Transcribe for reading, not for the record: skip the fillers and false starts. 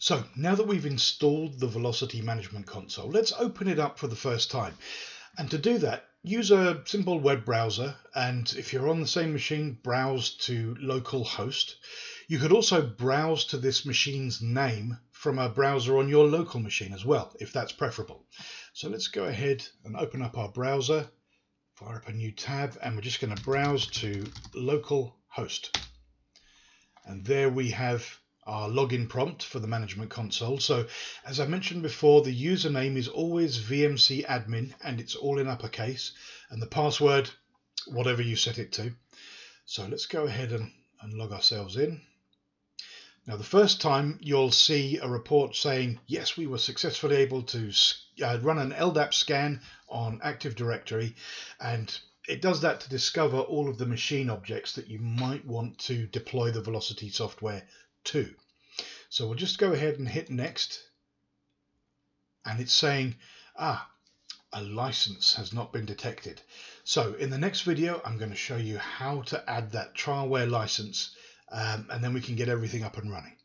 So now that we've installed the Velocity Management Console, let's open it up for the first time. And to do that, use a simple web browser, and if you're on the same machine, browse to localhost. You could also browse to this machine's name from a browser on your local machine as well, if that's preferable. So let's go ahead and open up our browser, fire up a new tab, and we're just going to browse to localhost. And there we have our login prompt for the management console. So as I mentioned before, the username is always VMC admin and it's all in uppercase, and the password, whatever you set it to. So let's go ahead and log ourselves in. Now the first time you'll see a report saying, yes, we were successfully able to run an LDAP scan on Active Directory, and it does that to discover all of the machine objects that you might want to deploy the Velocity software to. So we'll just go ahead and hit next, and it's saying, a license has not been detected. So in the next video, I'm going to show you how to add that trialware license, and then we can get everything up and running.